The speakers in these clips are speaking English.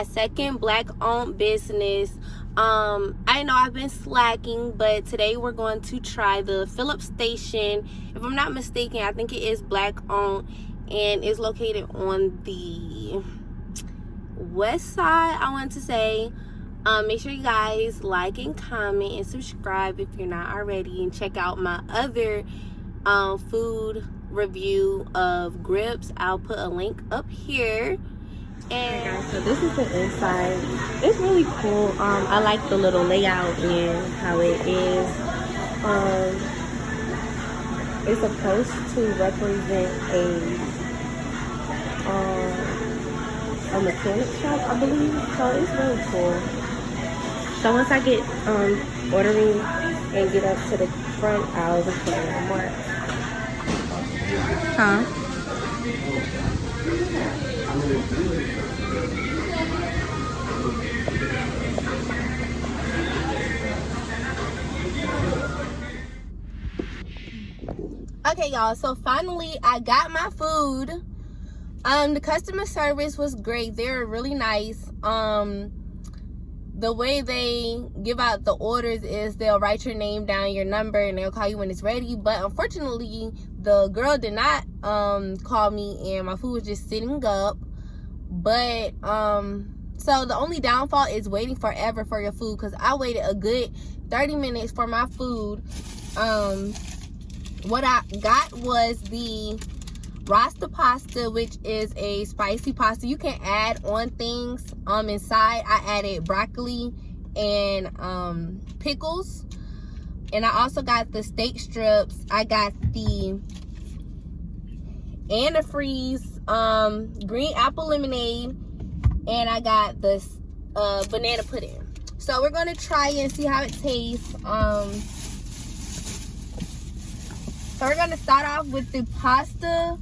my second black owned business. I know I've been slacking, but today we're going to try the Fill Up Station. If I'm not mistaken, I think it is black owned and it's located on the west side, I want to say. Make sure you guys like and comment and subscribe if you're not already, and check out my other food review of grips. I'll put a link up here. And guys, so this is the inside. It's really cool. I like the little layout and how it is. It's supposed to represent a mechanic shop, I believe. So it's really cool. So once I get ordering and get up to the front, I'll just put it more. Huh? Okay, y'all, so finally I got my food. The customer service was great. They were really nice. The way they give out the orders is they'll write your name down, your number, and they'll call you when it's ready. But unfortunately, the girl did not call me, and my food was just sitting up. But so the only downfall is waiting forever for your food, because I waited a good 30 minutes for my food. What I got was the Rasta pasta, which is a spicy pasta. You can add on things inside. I added broccoli and pickles, and I also got the steak strips. I got the antifreeze green apple lemonade, and I got this banana pudding. So we're gonna try it and see how it tastes. So we're gonna start off with the pasta.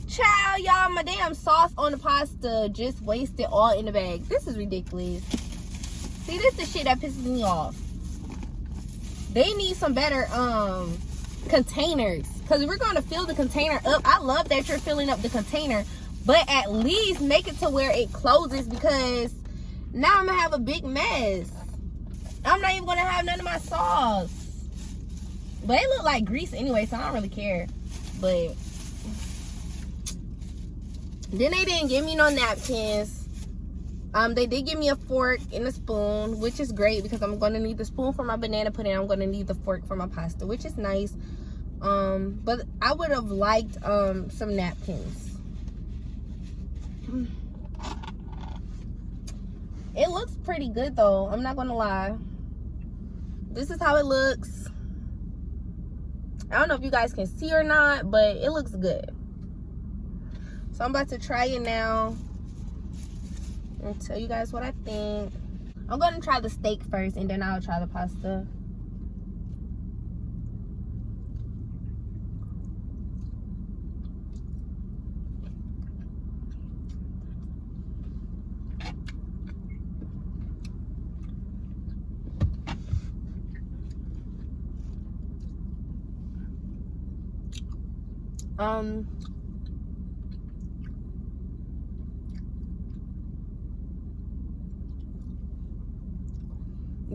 Child, y'all, my damn sauce on the pasta just wasted all in the bag. This is ridiculous. See, this is the shit that pisses me off. They need some better containers, because we're gonna fill the container up. I love that you're filling up the container, but at least make it to where it closes, because now I'm gonna have a big mess. I'm not even gonna have none of my sauce. But it looked like grease anyway, so I don't really care. But then they didn't give me no napkins. They did give me a fork and a spoon, which is great, because I'm gonna need the spoon for my banana pudding. I'm gonna need the fork for my pasta, which is nice. But I would have liked some napkins. It looks pretty good though, I'm not gonna lie. This is how it looks. I don't know if you guys can see or not, but it looks good. So I'm about to try it now and tell you guys what I think. I'm gonna try the steak first, and then I'll try the pasta.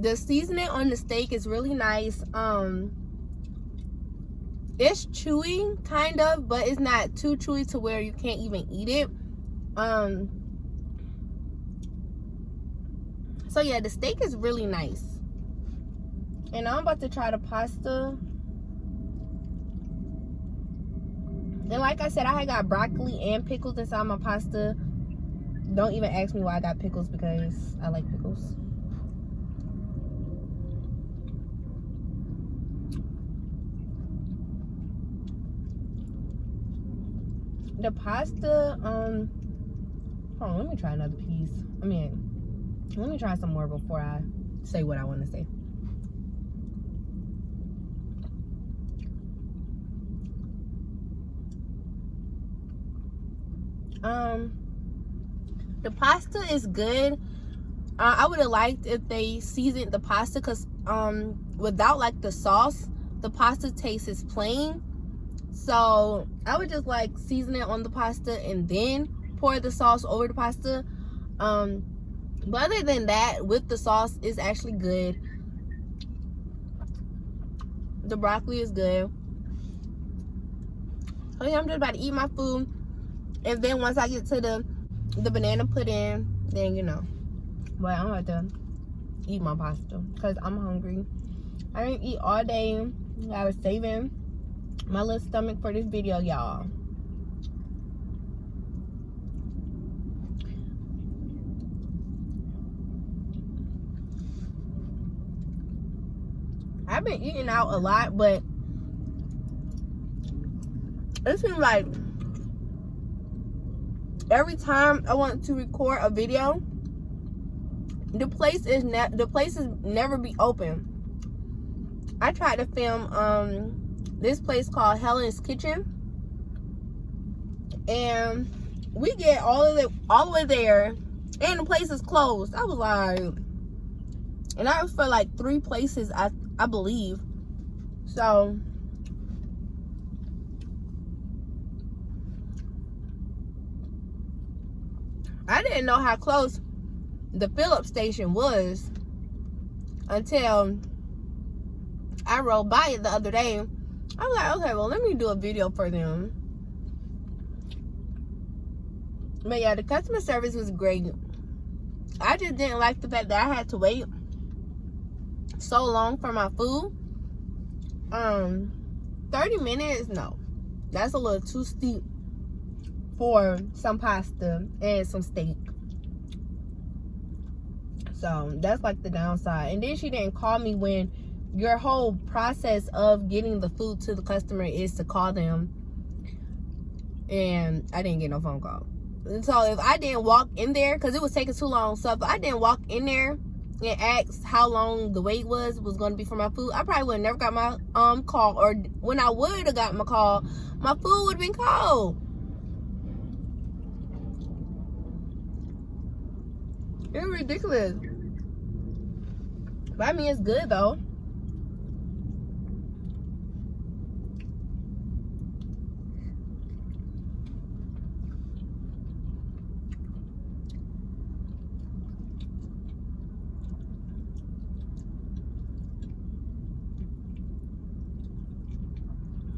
The seasoning on the steak is really nice. It's chewy kind of, but it's not too chewy to where you can't even eat it. So yeah, the steak is really nice. And I'm about to try the pasta. And like I said, I had got broccoli and pickles inside my pasta. Don't even ask me why I got pickles, because I like pickles. The pasta, hold on, let me try another piece. Let me try some more before I say what I want to say. The pasta is good. I would have liked if they seasoned the pasta, because without like the sauce, the pasta tastes plain. So I would just like season it on the pasta and then pour the sauce over the pasta. But other than that, with the sauce, it's actually good. The broccoli is good. So yeah, I'm just about to eat my food, and then once I get to the banana pudding, then you know. But I'm about to eat my pasta because I'm hungry. I didn't eat all day. I was saving my little stomach for this video, y'all. I've been eating out a lot, but it seems like every time I want to record a video, the places never be open. I tried to film this place called Helen's Kitchen, and we get all the way there, and the place is closed. I was like, and I was for like 3 places, I believe. So I didn't know how close the fill up station was until I rode by it the other day. I was like, okay, well, let me do a video for them. But yeah, the customer service was great. I just didn't like the fact that I had to wait so long for my food. 30 minutes, no, that's a little too steep for some pasta and some steak. So that's like the downside. And then she didn't call me when your whole process of getting the food to the customer is to call them, and I didn't get no phone call. And so if I didn't walk in there, because it was taking too long, so if I didn't walk in there and asked how long the wait was going to be for my food, I probably would have never got my call. Or when I would have gotten my call, my food would have been cold. It's ridiculous. But I mean, it's good though.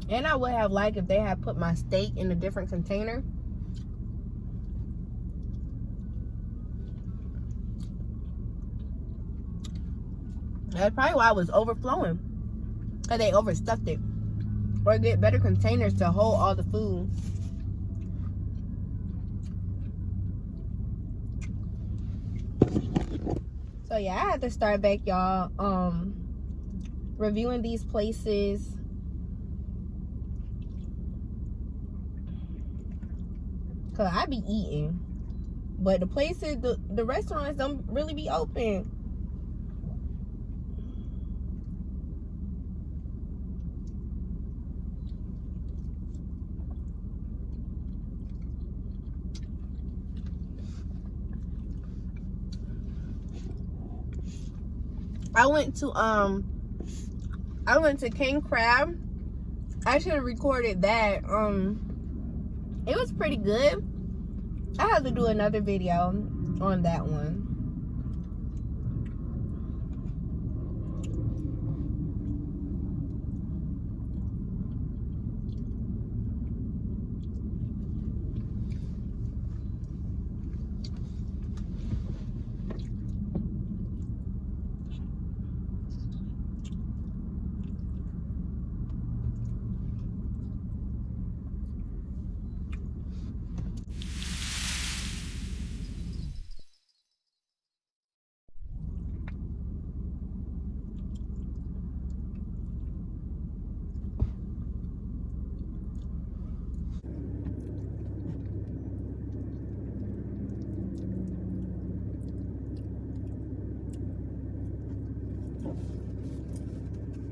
And I would have liked if they had put my steak in a different container. That's probably why it was overflowing. Because they overstuffed it. Or get better containers to hold all the food. So yeah, I had to start back, y'all, reviewing these places. Cause I be eating, but the places, the restaurants don't really be open. I went to King Crab. I should have recorded that. It was pretty good. I have to do another video on that one.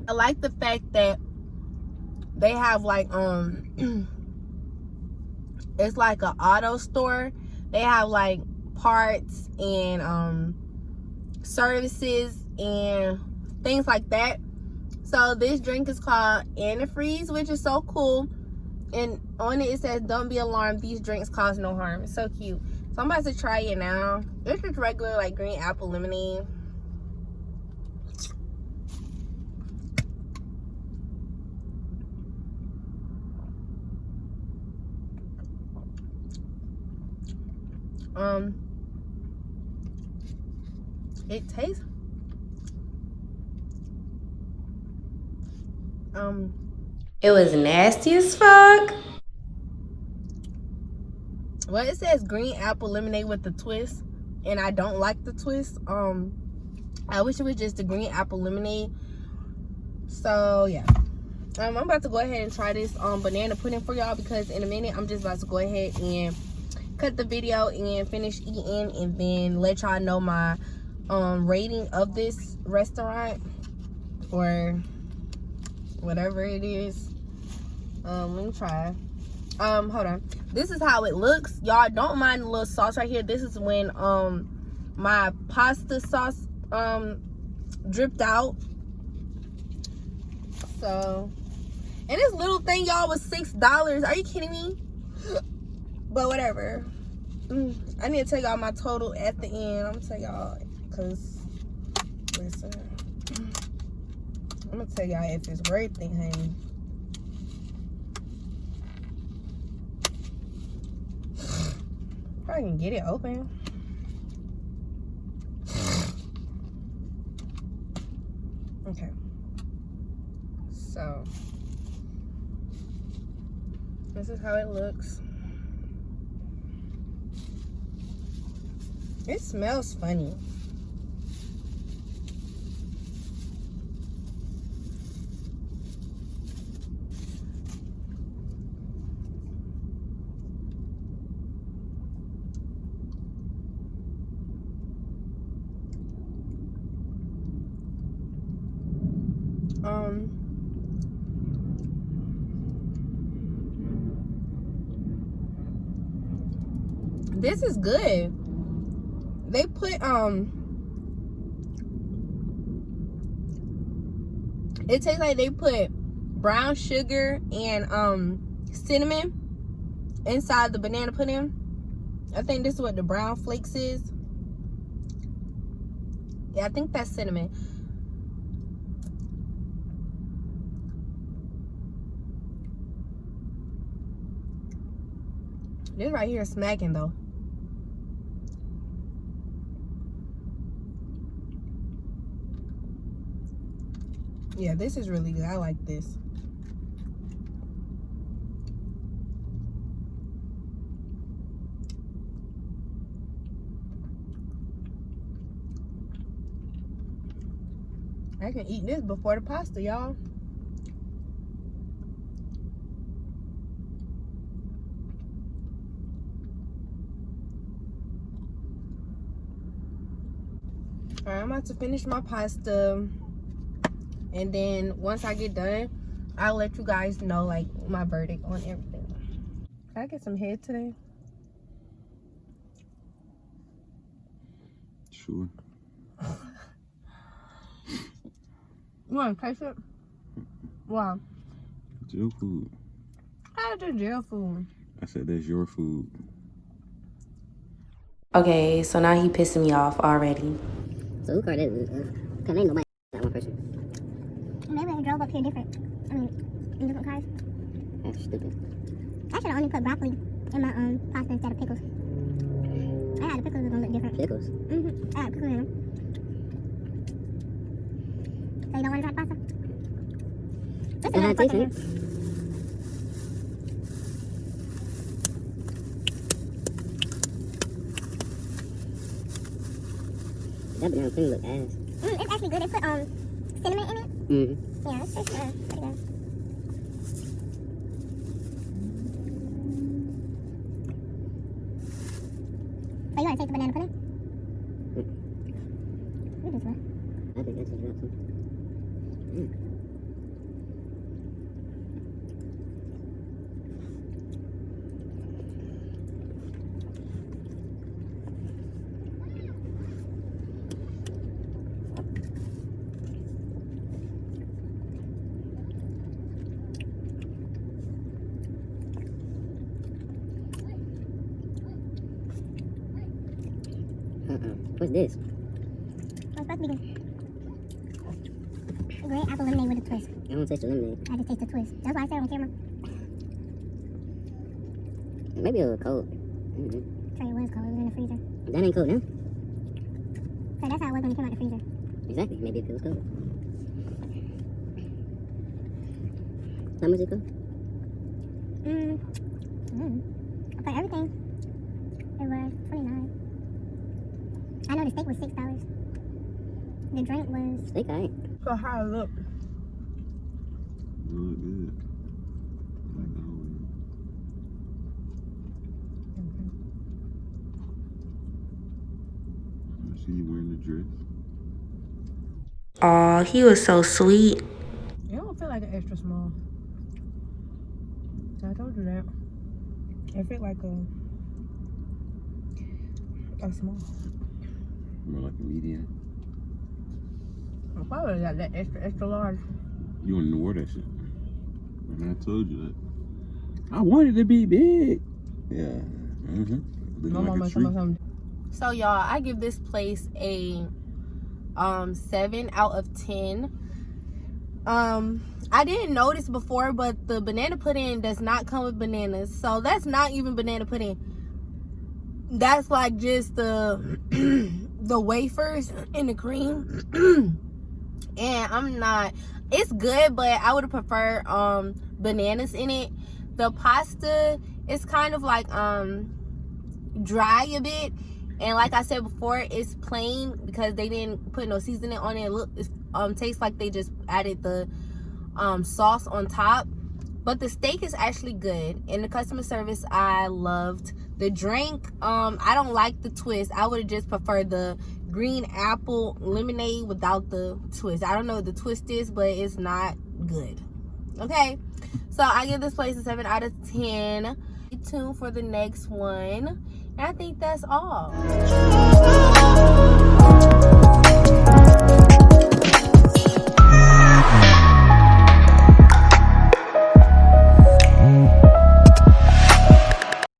I like the fact that they have like it's like an auto store. They have like parts and services and things like that. So this drink is called antifreeze, which is so cool. And on it says, "Don't be alarmed, these drinks cause no harm." It's so cute. So So I'm about to try it now. It's just regular like green apple lemonade. It tastes it was nasty as fuck. Well, it says green apple lemonade with the twist, and I don't like the twist. I wish it was just the green apple lemonade. So yeah, I'm about to go ahead and try this banana pudding for y'all, because in a minute I'm just about to go ahead and cut the video and finish eating, and then let y'all know my rating of this restaurant or whatever it is. Let me try. Hold on. This is how it looks. Y'all don't mind the little sauce right here. This is when my pasta sauce dripped out. So, and this little thing, y'all, was $6. Are you kidding me? But whatever. I need to tell y'all my total at the end. I'm gonna tell y'all, because listen, I'm gonna tell y'all if it's worth it, honey. I can get it open. Okay. So this is how it looks. It smells funny. This is good. They put it tastes like they put brown sugar and cinnamon inside the banana pudding. I think this is what the brown flakes is. Yeah, I think that's cinnamon. This right here is smacking though. Yeah, this is really good. I like this. I can eat this before the pasta, y'all. Alright, I'm about to finish my pasta. And then once I get done, I'll let you guys know like my verdict on everything. Can I get some head today? Sure. You want to taste it? Why? It's your food. How is it jail food? I said that's your food. Okay, so now he pissing me off already. So who car that was? Cause ain't nobody that one person. Maybe they drove up here different. I mean, in different cars. That's stupid. I should have only put broccoli in my pasta instead of pickles. I had the pickles was gonna look different. Pickles? I had pickles in them. So you don't want to try the pasta? This is How it tastes, here. That banana pudding look ass. It's actually good. They put cinnamon in it. Yeah, it's pretty good. So you want to taste the banana pudding? Look at this one. I think that's just dropped too. What's this? What's supposed to be good? Green apple lemonade with a twist. I don't taste the lemonade. I just taste the twist. That's why I said on camera. Maybe it was cold. Trey, it was cold. It was in the freezer. That ain't cold now. So that's how it was when it came out the freezer. Exactly. Maybe it feels cold. How much it cost? For everything, it was $29. I know the steak was $6. The drink was. Steak, alright. So how it look? Look good. Like always. I see you wearing the dress. Aw, he was so sweet. You don't feel like an extra small. I told you that. I feel like a small. More like a medium. I probably got that extra large. You wouldn't wear that shit. And I told you that. I wanted to be big. Yeah. Looking My like mama a told me tree. something. So y'all, I give this place a 7 out of 10. I didn't notice before, but the banana pudding does not come with bananas. So that's not even banana pudding. That's like just the the wafers and the cream. And I'm not, it's good, but I would have preferred bananas in it. The pasta is kind of like dry a bit, and like I said before, it's plain because they didn't put no seasoning on it. It tastes like they just added the sauce on top. But the steak is actually good, and the customer service I loved. The drink, I don't like the twist. I would have just preferred the green apple lemonade without the twist. I don't know what the twist is, but it's not good. Okay, so I give this place a 7 out of 10. Stay tuned for the next one, and I think that's all.